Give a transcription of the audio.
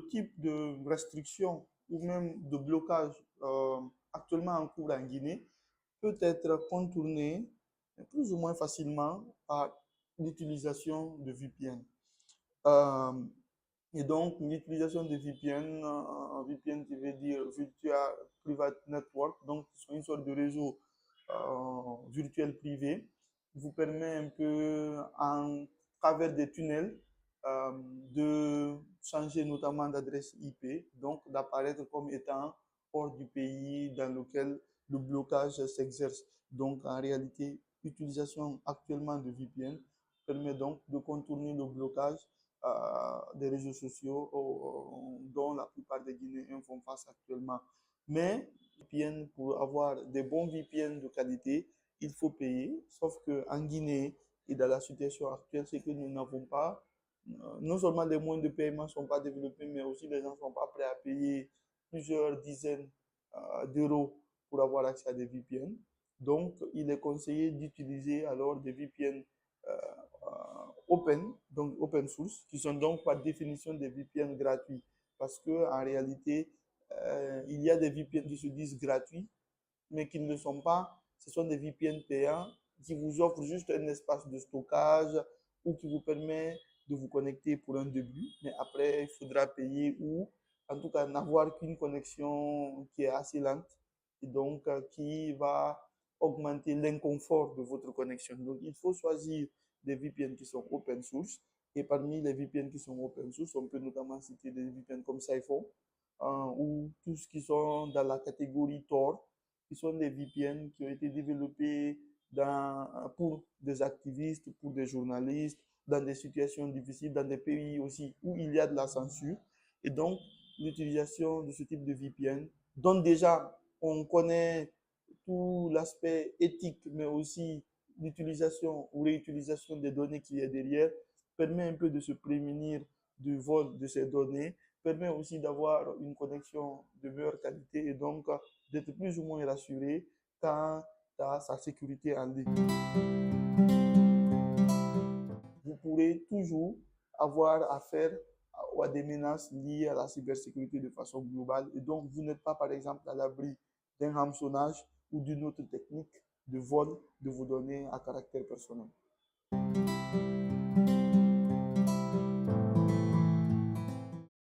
le type de restriction ou même de blocage actuellement en cours en Guinée peut être contourné plus ou moins facilement par l'utilisation de VPN. Euh, et donc, l'utilisation de VPN, VPN qui veut dire Virtual Private Network, donc une sorte de réseau virtuel privé, vous permet un peu, en travers des tunnels, de changer notamment d'adresse IP, donc d'apparaître comme étant hors du pays dans lequel le blocage s'exerce. Donc, en réalité, l'utilisation actuellement de VPN permet donc de contourner le blocage des réseaux sociaux dont la plupart des Guinéens font face actuellement. Mais VPN, pour avoir des bons VPN de qualité, il faut payer. Sauf qu'en Guinée et dans la situation actuelle, c'est que nous n'avons pas, non seulement les moyens de paiement ne sont pas développés, mais aussi les gens ne sont pas prêts à payer plusieurs dizaines d'euros pour avoir accès à des VPN. Donc, il est conseillé d'utiliser alors des VPN open, donc open source, qui sont donc par définition des VPN gratuits. Parce que en réalité, il y a des VPN qui se disent gratuits, mais qui ne le sont pas. Ce sont des VPN payants qui vous offrent juste un espace de stockage ou qui vous permet de vous connecter pour un début, mais après, il faudra payer ou en tout cas n'avoir qu'une connexion qui est assez lente et donc qui va augmenter l'inconfort de votre connexion. Donc, il faut choisir des VPN qui sont open source. Et parmi les VPN qui sont open source, on peut notamment citer des VPN comme Siphon ou tous ce qui sont dans la catégorie Tor, qui sont des VPN qui ont été développés pour des activistes, pour des journalistes, dans des situations difficiles, dans des pays aussi où il y a de la censure. Et donc, l'utilisation de ce type de VPN, dont déjà on connaît tout l'aspect éthique, mais aussi l'utilisation ou réutilisation des données qui est derrière, permet un peu de se prémunir du vol de ces données, permet aussi d'avoir une connexion de meilleure qualité et donc d'être plus ou moins rassuré quant à sa sécurité en ligne. Vous pourrez toujours avoir affaire à des menaces liées à la cybersécurité de façon globale et donc vous n'êtes pas par exemple à l'abri d'un hameçonnage ou d'une autre technique de vol de vos données à caractère personnel.